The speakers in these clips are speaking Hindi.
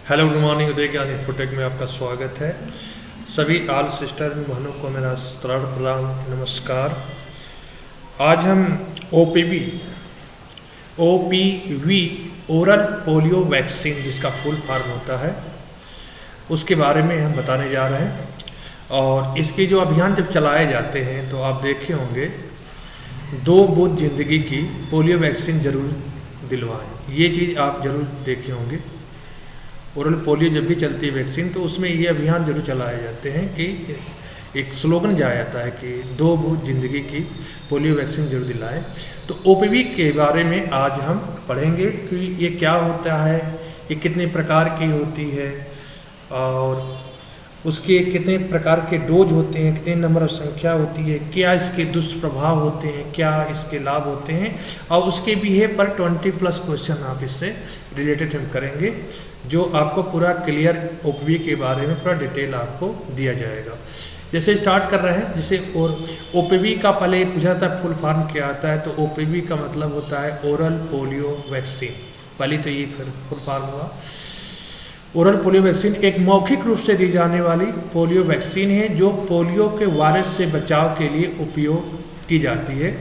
हेलो गुड मॉर्निंग उदय ज्ञान इन्फोटेक में आपका स्वागत है। सभी आल सिस्टर बहनों को मेरा सरल प्रणाम नमस्कार। आज हम ओपीवी ओरल पोलियो वैक्सीन जिसका फुल फॉर्म होता है उसके बारे में हम बताने जा रहे हैं। और इसके जो अभियान जब चलाए जाते हैं तो आप देखे होंगे 2 बूंद जिंदगी की पोलियो वैक्सीन जरूर दिलवाएं। ये चीज़ आप जरूर देखे होंगे। ओरल पोलियो जब भी चलती है वैक्सीन तो उसमें ये अभियान जरूर चलाए जाते हैं कि एक स्लोगन जाया जाता है कि 2 बूंद जिंदगी की पोलियो वैक्सीन जरूर दिलाएं। तो ओपीवी के बारे में आज हम पढ़ेंगे कि ये क्या होता है, ये कितने प्रकार की होती है और उसके कितने प्रकार के डोज होते हैं, कितने नंबर ऑफ संख्या होती है, क्या इसके दुष्प्रभाव होते हैं, क्या इसके लाभ होते हैं और उसके बिहेव पर 20+ क्वेश्चन आप इससे रिलेटेड हम करेंगे जो आपको पूरा क्लियर ओपीवी के बारे में पूरा डिटेल आपको दिया जाएगा। जैसे स्टार्ट कर रहे हैं, जैसे और ओपीवी का पहले पूछा था फुल फॉर्म क्या आता है, तो ओपीवी का मतलब होता है ओरल पोलियो वैक्सीन। पहले तो ये फुल फॉर्म हुआ। ओरल पोलियो वैक्सीन एक मौखिक रूप से दी जाने वाली पोलियो वैक्सीन है जो पोलियो के वायरस से बचाव के लिए उपयोग की जाती है।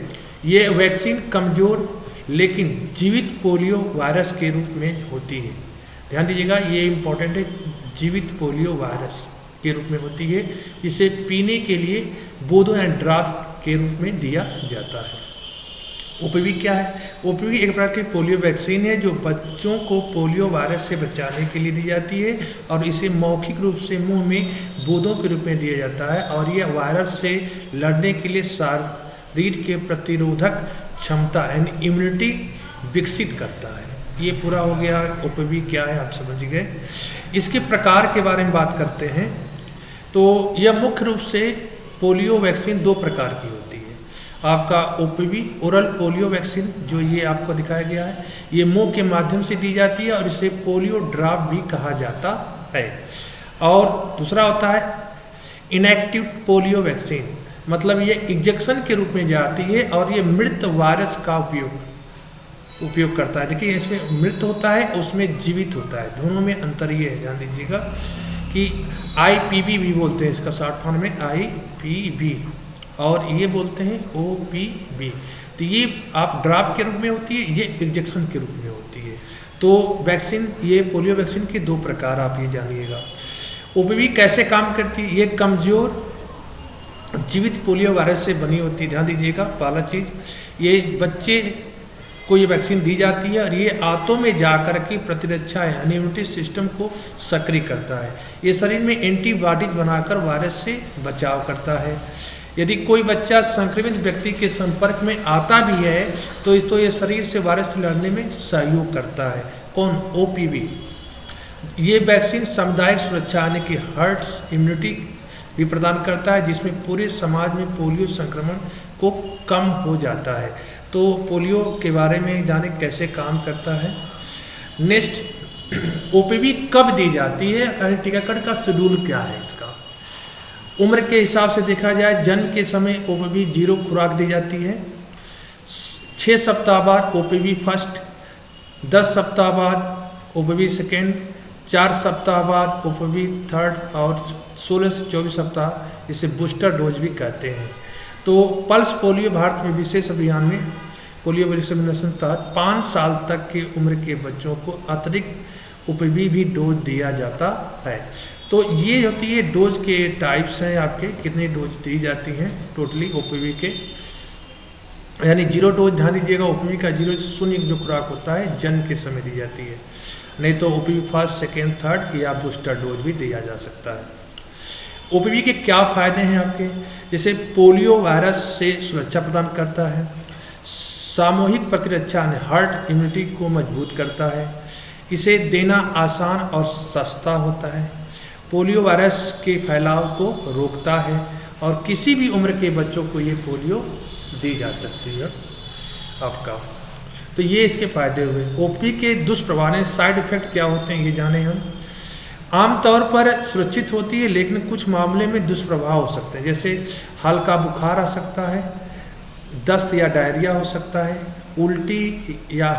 ये वैक्सीन कमज़ोर लेकिन जीवित पोलियो वायरस के रूप में होती है। ध्यान दीजिएगा, ये इम्पोर्टेंट है, जीवित पोलियो वायरस के रूप में होती है। इसे पीने के लिए बूंदों एंड ड्राफ्ट के रूप में दिया जाता है। ओपीवी क्या है? ओपीवी एक प्रकार की पोलियो वैक्सीन है जो बच्चों को पोलियो वायरस से बचाने के लिए दी जाती है और इसे मौखिक रूप से मुंह में बूंदों के रूप में दिया जाता है और यह वायरस से लड़ने के लिए शरीर के प्रतिरोधक क्षमता यानी इम्यूनिटी विकसित करता है। ये पूरा हो गया ओपीवी क्या है, आप समझ गए। इसके प्रकार के बारे में बात करते हैं तो यह मुख्य रूप से पोलियो वैक्सीन 2 प्रकार की होती है। आपका ओपीवी ओरल पोलियो वैक्सीन जो ये आपको दिखाया गया है, ये मुंह के माध्यम से दी जाती है और इसे पोलियो ड्रॉप भी कहा जाता है। और दूसरा होता है इनएक्टिव पोलियो वैक्सीन, मतलब ये इंजेक्शन के रूप में जाती है और ये मृत वायरस का उपयोग करता है। देखिए इसमें मृत होता है, उसमें जीवित होता है, दोनों में अंतर ये है। ध्यान दीजिएगा कि IPV भी बोलते हैं इसका शॉर्ट फॉर्म में IPV और ये बोलते हैं OPV। तो ये आप ड्रॉप के रूप में होती है, ये इंजेक्शन के रूप में होती है। तो वैक्सीन, ये पोलियो वैक्सीन के 2 प्रकार आप ये जानिएगा। OPV कैसे काम करती है? ये कमज़ोर जीवित पोलियो वायरस से बनी होती है। ध्यान दीजिएगा, पहला चीज़ ये बच्चे को ये वैक्सीन दी जाती है और ये आंतों में जाकर के प्रतिरक्षा यानी इम्यूनिटी सिस्टम को सक्रिय करता है। ये शरीर में एंटीबॉडीज बनाकर वायरस से बचाव करता है। यदि कोई बच्चा संक्रमित व्यक्ति के संपर्क में आता भी है तो ये शरीर से वायरस से लड़ने में सहयोग करता है। कौन? OPV। ये वैक्सीन सामुदायिक सुरक्षा यानी कि हर्ड इम्यूनिटी भी प्रदान करता है जिसमें पूरे समाज में पोलियो संक्रमण को कम हो जाता है। तो पोलियो के बारे में जाने कैसे काम करता है। नेक्स्ट, ओपीवी कब दी जाती है, टीकाकरण का शेड्यूल क्या है इसका? उम्र के हिसाब से देखा जाए, जन्म के समय ओपीवी 0 खुराक दी जाती है, 6 सप्ताह बाद ओपीवी फर्स्ट, 10 सप्ताह बाद ओपीवी सेकेंड, 4 सप्ताह बाद ओपीवी थर्ड और 16 से 24 सप्ताह इसे बूस्टर डोज भी कहते हैं। तो पल्स पोलियो भारत में विशेष अभियान में पोलियो वैक्सीनेशन तहत 5 साल तक की उम्र के बच्चों को अतिरिक्त ओपीवी भी डोज दिया जाता है। तो ये होती है डोज के टाइप्स हैं आपके, कितनी डोज दी जाती हैं टोटली ओपीवी के, यानी 0 डोज। ध्यान दीजिएगा, ओपीवी का 0 से 0 जो खुराक होता है जन्म के समय दी जाती है, नहीं तो ओपीवी फर्स्ट, सेकेंड, थर्ड या बूस्टर डोज भी दिया जा सकता है। ओपीवी के क्या फ़ायदे हैं आपके? जैसे पोलियो वायरस से सुरक्षा प्रदान करता है, सामूहिक प्रतिरक्षा यानी हर्ड इम्यूनिटी को मजबूत करता है, इसे देना आसान और सस्ता होता है, पोलियो वायरस के फैलाव को रोकता है और किसी भी उम्र के बच्चों को ये पोलियो दी जा सकती है आपका। तो ये इसके फ़ायदे हुए। ओपीवी के दुष्प्रभाव साइड इफ़ेक्ट क्या होते हैं ये जाने हम। आमतौर पर सुरक्षित होती है लेकिन कुछ मामले में दुष्प्रभाव हो सकते हैं, जैसे हल्का बुखार आ सकता है, दस्त या डायरिया हो सकता है, उल्टी या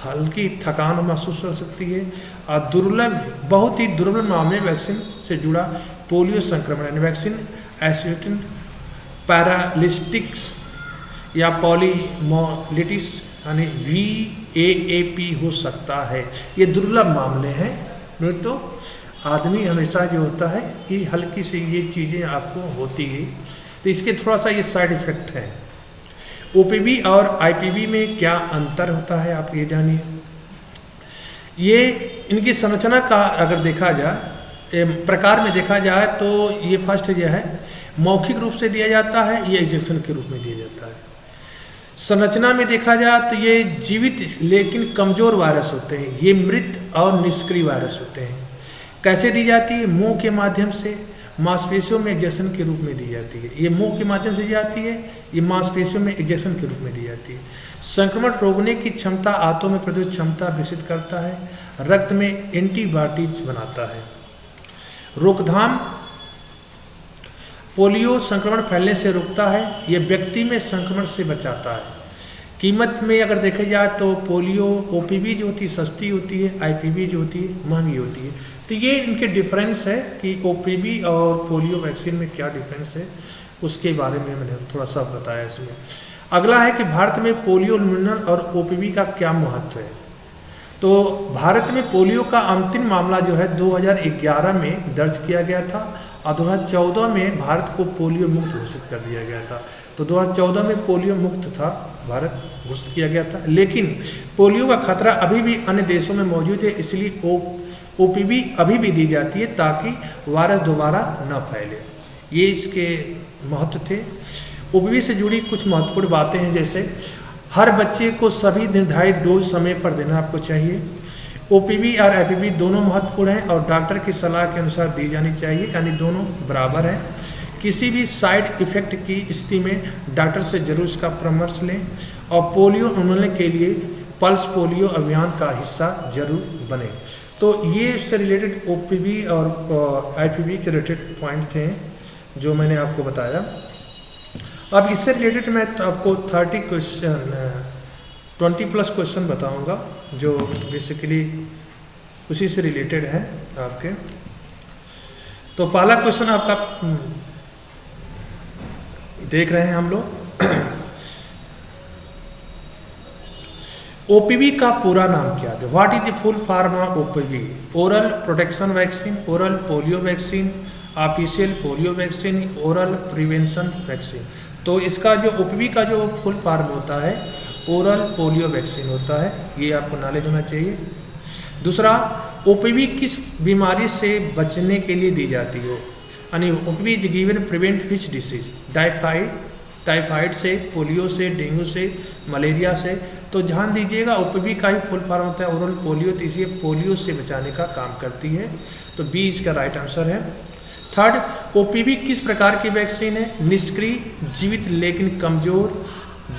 हल्की थकान महसूस हो सकती है और दुर्लभ, बहुत ही दुर्लभ मामले में वैक्सीन से जुड़ा पोलियो संक्रमण यानी वैक्सीन एसोसिएटेड पैरालिटिक्स या पॉलीमोलिटिस यानी VAAP हो सकता है। ये दुर्लभ मामले हैं। नहीं तो आदमी हमेशा जो होता है ये हल्की सी ये चीज़ें आपको होती है, तो इसके थोड़ा सा ये साइड इफेक्ट है। OPV और IPV में क्या अंतर होता है आप ये जानिए। ये इनकी संरचना का अगर देखा जाए, प्रकार में देखा जाए तो ये फर्स्ट जो है मौखिक रूप से दिया जाता है, ये इंजेक्शन के रूप में दिया जाता है। संरचना में देखा जाए तो ये जीवित लेकिन कमजोर वायरस होते हैं, ये मृत और निष्क्रिय वायरस होते हैं। कैसे दी जाती है? मुंह के माध्यम से मांसपेशियों में इंजेक्शन के रूप में दी जाती है। ये मुंह के माध्यम से दी जाती है, ये मांसपेशियों में इंजेक्शन के रूप में दी जाती है। संक्रमण रोकने की क्षमता, आंतों में प्रतिरोध क्षमता विकसित करता है, रक्त में एंटीबॉडीज बनाता है। रोकथाम, पोलियो संक्रमण फैलने से रोकता है, ये व्यक्ति में संक्रमण से बचाता है। कीमत में अगर देखा जाए तो पोलियो OPV जो होती है सस्ती होती है, IPV जो होती है महंगी होती है। तो ये इनके डिफरेंस है कि OPV और पोलियो वैक्सीन में क्या डिफरेंस है, उसके बारे में मैंने थोड़ा सा बताया इसमें। अगला है कि भारत में पोलियो उन्मूलन और OPV का क्या महत्व है। तो भारत में पोलियो का अंतिम मामला जो है 2011 में दर्ज किया गया था और 2014 में भारत को पोलियो मुक्त घोषित कर दिया गया था। तो 2014 में पोलियो मुक्त था, भारत घोषित किया गया था। लेकिन पोलियो का खतरा अभी भी अन्य देशों में मौजूद है, इसलिए OPV अभी भी दी जाती है ताकि वायरस दोबारा न फैले। ये इसके महत्व थे। OPV से जुड़ी कुछ महत्वपूर्ण बातें हैं, जैसे हर बच्चे को सभी निर्धारित डोज समय पर देना आपको चाहिए। OPV और IPV दोनों महत्वपूर्ण हैं और डॉक्टर की सलाह के अनुसार दी जानी चाहिए, यानी दोनों बराबर हैं। किसी भी साइड इफेक्ट की स्थिति में डॉक्टर से जरूर इसका परामर्श लें और पोलियो उन्मूलन के लिए पल्स पोलियो अभियान का हिस्सा जरूर बने। तो ये इससे रिलेटेड OPV और IPV के रिलेटेड पॉइंट थे जो मैंने आपको बताया। अब इससे रिलेटेड मैं तो आपको 20+ क्वेश्चन बताऊंगा जो बेसिकली उसी से रिलेटेड है आपके। तो पहला क्वेश्चन आपका देख रहे हैं हम लोग। OPV का पूरा नाम क्या है? What is the full form of OPV? Oral protection vaccine, oral polio vaccine, official polio vaccine, oral prevention vaccine. तो इसका जो OPV का जो फुल फॉर्म होता है ओरल पोलियो वैक्सीन होता है, ये आपको नॉलेज होना चाहिए। दूसरा, OPV किस बीमारी से बचने के लिए दी जाती हो, यानी OPV is given prevent which disease? Typhoid से, पोलियो से, डेंगू से, मलेरिया से। तो ध्यान दीजिएगा OPV का ही फुल फॉर्म होता है ओरल पोलियो, तो इसे पोलियो से बचाने का काम करती है। तो बी इसका राइट आंसर है। थर्ड, OPV किस प्रकार की वैक्सीन है? निष्क्रिय, जीवित लेकिन कमजोर,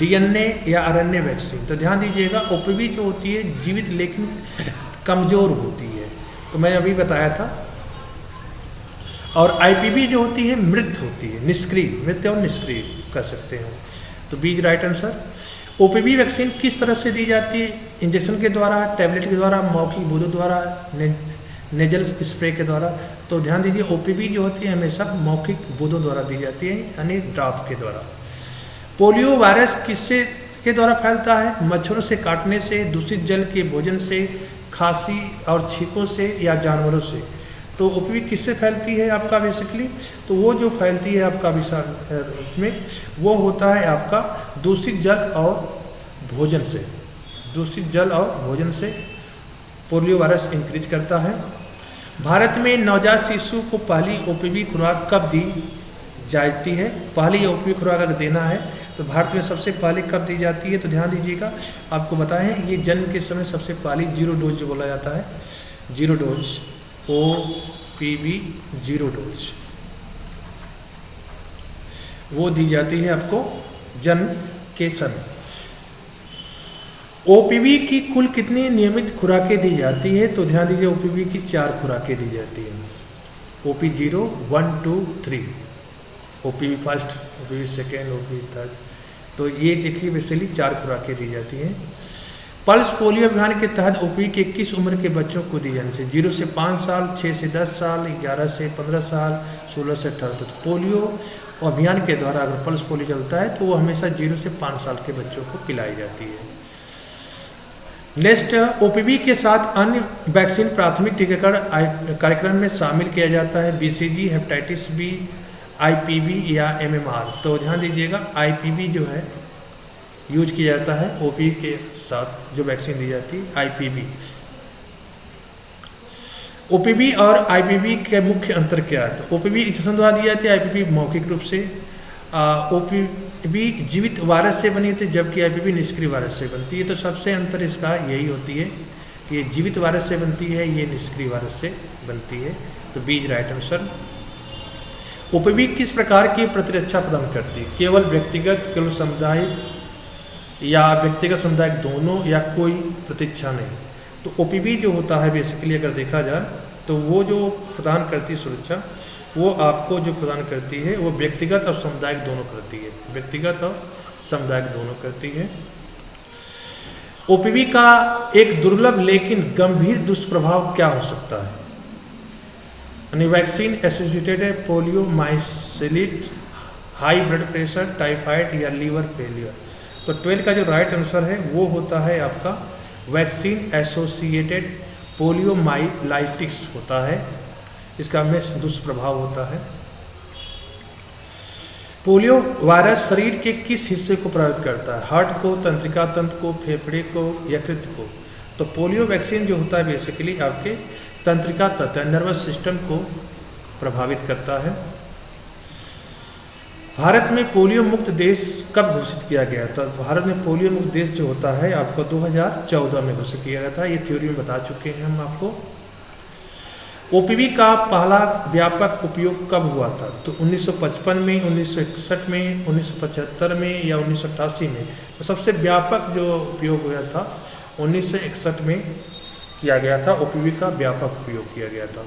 DNA या RNA वैक्सीन। तो ध्यान दीजिएगा OPV जो होती है जीवित लेकिन कमजोर होती है, तो मैंने अभी बताया था। और IPV जो होती है मृत होती है, निष्क्रिय, मृत और निष्क्रिय कर सकते हैं। तो B right answer. OPV vaccine किस तरह से दी जाती है? इंजेक्शन के द्वारा, टैबलेट के द्वारा, मौखिक बूंदों द्वारा, नेजल स्प्रे के द्वारा। तो ध्यान दीजिए OPV जो होती है हमेशा मौखिक बूंदों द्वारा दी जाती है, यानी ड्रॉप के द्वारा। पोलियो वायरस किससे के द्वारा फैलता है? मच्छरों से काटने से, दूषित जल के भोजन से, खांसी और छींकों से या जानवरों से। तो OPV किससे फैलती है आपका बेसिकली? तो वो जो फैलती है आपका विशाल रूप में वो होता है आपका दूषित जल और भोजन से। दूषित जल और भोजन से पोलियो वायरस इंक्रीज करता है। भारत में नवजात शिशु को पहली OPV खुराक कब दी जाती है? पहली OPV खुराक अगर देना है तो भारत में सबसे पहले कब दी जाती है? तो ध्यान दीजिएगा, आपको बताएं ये जन्म के समय सबसे पहली 0 डोज जो बोला जाता है, 0 डोज OPV 0 डोज वो दी जाती है आपको जन्म के समय। OPV की कुल कितनी नियमित खुराकें दी जाती है? तो ध्यान दीजिए OPV की 4 खुराकें दी जाती हैं। OP0, 1, 2, 3, OPV first, OPV second, OPV third. तो ये देखिए बेसिकली 4 खुराकें दी जाती हैं। पल्स पोलियो अभियान के तहत ओपीवी के किस उम्र के बच्चों को दी जानी चाहिए? 0 से 5 साल, 6 से 10 साल, 11 से 15 साल, 16 से 18। तो पोलियो अभियान के द्वारा अगर पल्स पोलियो चलता है तो वो हमेशा 0 से 5 साल के बच्चों को पिलाई जाती है। नेक्स्ट, ओपीवी के साथ अन्य वैक्सीन प्राथमिक टीकाकरण कार्यक्रम में शामिल किया जाता है बीसीजी, हेपेटाइटिस बी, आईपीवी या एमएमआर। तो ध्यान दीजिएगा, आईपीवी जो है यूज किया जाता है ओपीवी के साथ जो वैक्सीन दी जाती है आईपीवी। ओपीवी और आईपीवी के मुख्य अंतर क्या है? तो ओपीवी इंजेक्शन द्वारा दी जाती है, आईपीवी मौखिक रूप से। ओपीवी जीवित वायरस से बनी होती है जबकि आईपीवी निष्क्रिय वायरस से बनती है। तो सबसे अंतर इसका यही होती है कि ये जीवित वायरस से बनती है, ये निष्क्रिय वायरस से बनती है। तो B is right answer. OPV किस प्रकार की प्रतिरक्षा प्रदान करती है? केवल व्यक्तिगत, केवल सामुदायिक या व्यक्तिगत सामुदायिक दोनों, या कोई प्रतीक्षा नहीं? तो ओपीवी जो होता है बेसिकली अगर देखा जाए तो वो जो प्रदान करती है सुरक्षा, वो आपको जो प्रदान करती है वो व्यक्तिगत और सामुदायिक दोनों करती है, व्यक्तिगत और सामुदायिक दोनों करती है। ओपीवी का एक दुर्लभ लेकिन गंभीर दुष्प्रभाव क्या हो सकता है? यानी vaccine associated poliomyelitis, high blood pressure, typhoid या लीवर फेलियर। तो 12 का जो राइट आंसर है वो होता है आपका वैक्सीन एसोसिएटेड पोलियोमाइलाइटिस होता है, इसका में दुष्प्रभाव होता है। पोलियो वायरस शरीर के किस हिस्से को प्रभावित करता है? हार्ट को, तंत्रिका तंत्र को, फेफड़े को, यकृत को? तो पोलियो वैक्सीन जो होता है बेसिकली आपके तंत्रिका तंत्र नर्वस सिस्टम को प्रभावित करता है। भारत में पोलियो मुक्त देश कब घोषित किया गया था? भारत में पोलियो मुक्त देश जो होता है आपको 2014 में घोषित किया गया था, ये थ्योरी में बता चुके हैं हम आपको। ओपीवी का पहला व्यापक उपयोग कब हुआ था? तो 1955 में, 1961 में, 1975 में या 1988 में? तो सबसे व्यापक जो उपयोग हुआ था 1961 में किया गया था, ओपीवी का व्यापक उपयोग किया गया था।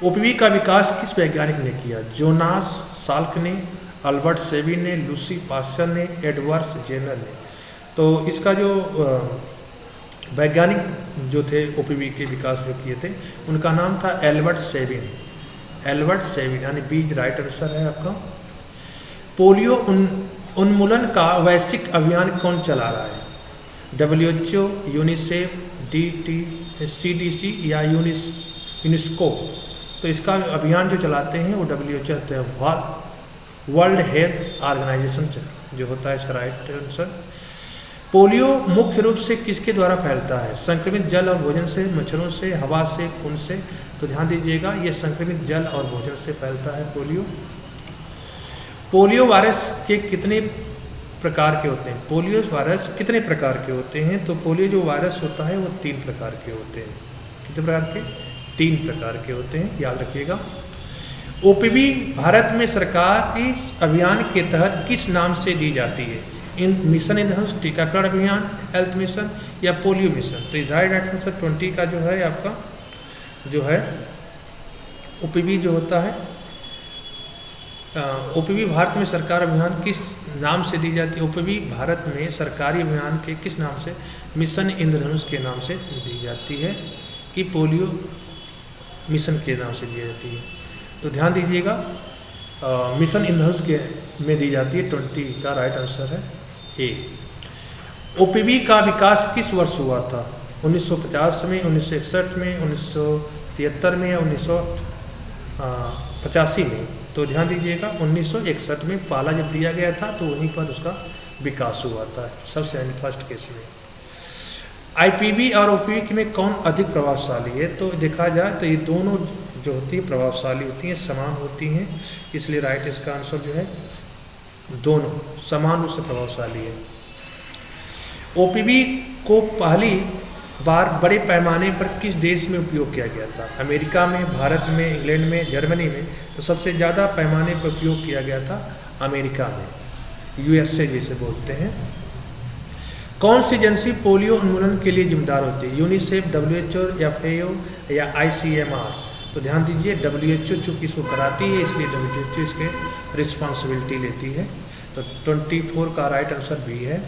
ओपीवी का विकास किस वैज्ञानिक ने किया? जोनास साल्क ने, अल्बर्ट सेबिन ने, लूसी पास्चर ने, एडवर्ड्स जेनर ने? तो इसका जो वैज्ञानिक जो थे ओपीवी के विकास जो किए थे उनका नाम था एल्बर्ट सेबिन, एल्बर्ट सेबिन, यानी बीज राइट आंसर है आपका। पोलियो उन्मूलन का वैश्विक अभियान कौन चला रहा है? WHO, यूनिसेफ, CDC या यूनेस्को? तो इसका अभियान जो चलाते हैं वो WHO, वर्ल्ड हेल्थ ऑर्गेनाइजेशन जो होता है इसका राइट आंसर। पोलियो मुख्य रूप से किसके द्वारा फैलता है? संक्रमित जल और भोजन से, मच्छरों से, हवा से, खून से? तो ध्यान दीजिएगा ये संक्रमित जल और भोजन से फैलता है पोलियो। पोलियो वायरस के कितने प्रकार के होते हैं? पोलियो वायरस कितने प्रकार के होते हैं? तो पोलियो जो वायरस होता है वो 3 प्रकार के होते हैं। कितने प्रकार के? 3 प्रकार के होते हैं, याद रखिएगा। ओपीवी भारत में सरकारी अभियान के तहत किस नाम से दी जाती है? मिशन इंद्रधनुष, टीकाकरण अभियान, हेल्थ मिशन या पोलियो मिशन? तो इस राइट आंसर 20 का जो है आपका जो है ओपीवी जो होता है, ओपीवी भारत में सरकार अभियान किस नाम से दी जाती है? ओपीवी भारत में सरकारी अभियान के किस नाम से? मिशन इंद्रधनुष के नाम से दी जाती है, कि पोलियो मिशन के नाम से दी जाती है। तो ध्यान दीजिएगा मिशन इंद्रधनुष के में दी जाती है। 20 का राइट आंसर है ए। ओपीवी का विकास किस वर्ष हुआ था? 1950 में, 1961 में, 1973 में या 1985 में? तो ध्यान दीजिएगा 1961 में पहला जब दिया गया था तो वहीं पर उसका विकास हुआ था सबसे फर्स्ट केस में। आईपीवी और ओपीवी में कौन अधिक प्रभावशाली है? तो देखा जाए तो ये दोनों जो होती है प्रभावशाली होती हैं, समान होती हैं, इसलिए राइट इसका आंसर जो है दोनों समान रूप से प्रभावशाली है। ओपीवी को पहली बार बड़े पैमाने पर किस देश में उपयोग किया गया था? अमेरिका में, भारत में, इंग्लैंड में, जर्मनी में? तो सबसे ज़्यादा पैमाने पर उपयोग किया गया था अमेरिका में, USA जिसे बोलते हैं। कौन सी एजेंसी पोलियो उन्मूलन के लिए जिम्मेदार होती है? यूनिसेफ, WHO, FAO या ICMR? तो ध्यान दीजिए WHO चूँकि इसको कराती है इसलिए WHO इसके रिस्पॉन्सिबिलिटी लेती है। तो 24 का राइट आंसर बी है।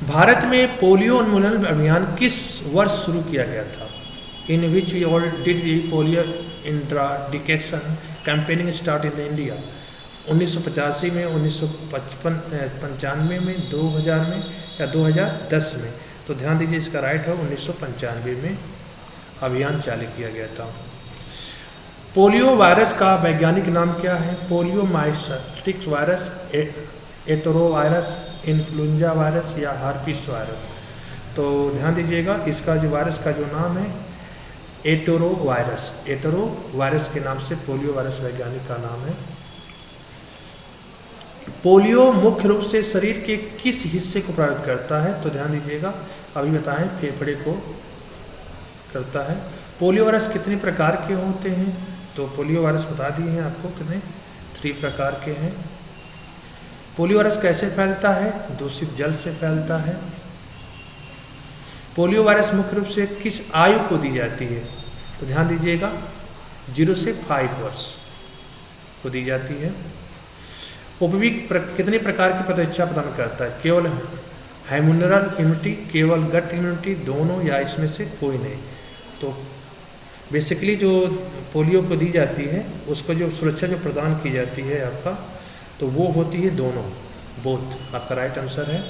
भारत में पोलियो उन्मूलन अभियान किस वर्ष शुरू किया गया था? In which we all did polio eradication campaigning start in India? 1985 में, 1995 में, 2000 में या 2010 में? तो ध्यान दीजिए, इसका राइट है 1995 में अभियान चालू किया गया था। पोलियो वायरस का वैज्ञानिक नाम क्या है? पोलियो माइसेटिक्स virus, entero virus, influenza virus या हार्पिस वायरस? तो ध्यान दीजिएगा, इसका जो वायरस का जो नाम है एटोरो वायरस, एटोरो वायरस के नाम से पोलियो वायरस वैज्ञानिक का नाम है। पोलियो मुख्य रूप से शरीर के किस हिस्से को प्रभावित करता है? तो ध्यान दीजिएगा, अभी बताएं, फेफड़े को करता है। पोलियो वायरस कितने प्रकार के होते हैं? तो पोलियो वायरस बता दिए हैं आपको, कितने 3 प्रकार के हैं। पोलियो वायरस कैसे फैलता है? दूषित जल से फैलता है। पोलियो वायरस मुख्य रूप से किस आयु को दी जाती है? तो ध्यान दीजिएगा, 0 से 5 वर्ष को दी जाती है। ओपीवी कितने प्रकार की प्रतिरक्षा प्रदान करता है? केवल ह्यूमरल इम्यूनिटी, केवल गट इम्यूनिटी, दोनों या इसमें से कोई नहीं? तो बेसिकली जो पोलियो को दी जाती है उसको जो सुरक्षा जो प्रदान की जाती है आपका, तो वो होती है दोनों, बोथ। आपका राइट आंसर है।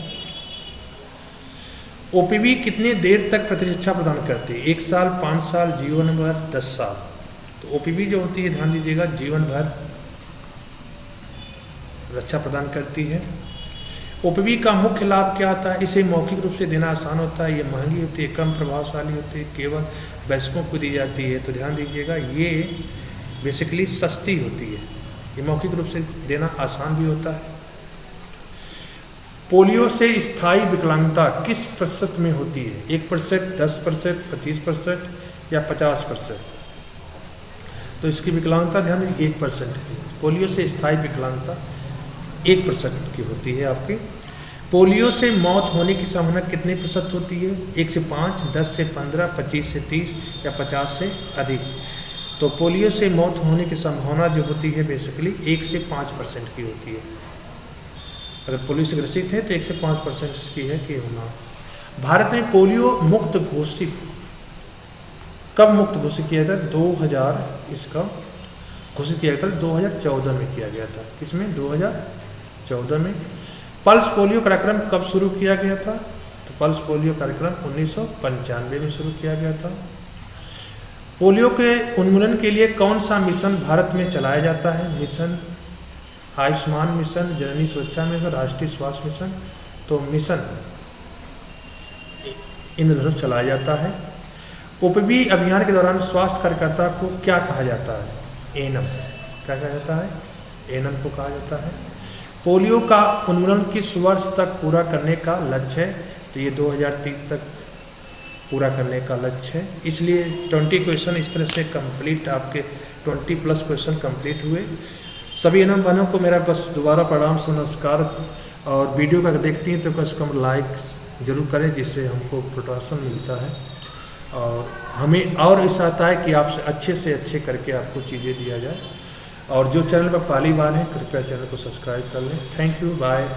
ओपीवी कितने देर तक प्रतिरक्षा प्रदान करती है? 1 साल, 5 साल, जीवन भर, 10 साल? तो ओपीवी जो होती है, ध्यान दीजिएगा, जीवन भर रक्षा प्रदान करती है। ओपीवी का मुख्य लाभ क्या होता है? इसे मौखिक रूप से देना आसान होता है, ये महंगी होती है, कम प्रभावशाली होती है, केवल वयस्कों को दी जाती है। तो ध्यान दीजिएगा, ये बेसिकली सस्ती होती है, ये मौखिक रूप से देना आसान भी होता है। पोलियो से स्थायी विकलांगता किस प्रतिशत में होती है? 1%, 10%, 25% या 50%? तो इसकी विकलांगता ध्यान दीजिए 1% की। पोलियो से स्थायी विकलांगता 1% की होती है आपकी। पोलियो से मौत होने की संभावना कितने प्रतिशत होती है? 1 से 5, 10 से 15, 25 से 30 या 50 से अधिक? तो पोलियो से मौत होने की संभावना जो होती है बेसिकली 1 से 5% की होती है। अगर पोलियो से ग्रसित है तो 1 से 5% इसकी है कि होना। भारत में पोलियो मुक्त घोषित कब मुक्त घोषित किया था? 2000 इसका घोषित किया गया था, 2014 में किया गया था। किसमें? 2014 में। पल्स पोलियो कार्यक्रम कब शुरू किया गया था? तो पल्स पोलियो कार्यक्रम 1995 में शुरू किया गया था। पोलियो के उन्मूलन के लिए कौन सा मिशन भारत में चलाया जाता है? मिशन आयुष्मान मिशन, जननी सुरक्षा मिशन, राष्ट्रीय स्वास्थ्य मिशन? तो मिशन इंद्रधनुष चलाया जाता है। ओपीवी अभियान के दौरान स्वास्थ्य कार्यकर्ता को क्या कहा जाता है? एएनएम। क्या कहा जाता है? एएनएम को कहा जाता है। पोलियो का उन्मूलन किस वर्ष तक पूरा करने का लक्ष्य है? तो ये 2030 तक पूरा करने का लक्ष्य है। इसलिए 20 क्वेश्चन इस तरह से कंप्लीट, आपके 20+ क्वेश्चन कंप्लीट हुए। सभी एएनएम बहनों को मेरा बस दोबारा प्रणाम, नमस्कार। और वीडियो का देखती हैं तो कम से कम लाइक ज़रूर करें, जिससे हमको प्रोत्साहन मिलता है और हमें और ऐसा आता है कि आपसे अच्छे से अच्छे करके आपको चीज़ें दिया जाए। और जो चैनल पर पहली बार है, कृपया चैनल को सब्सक्राइब कर लें। Thank you, bye.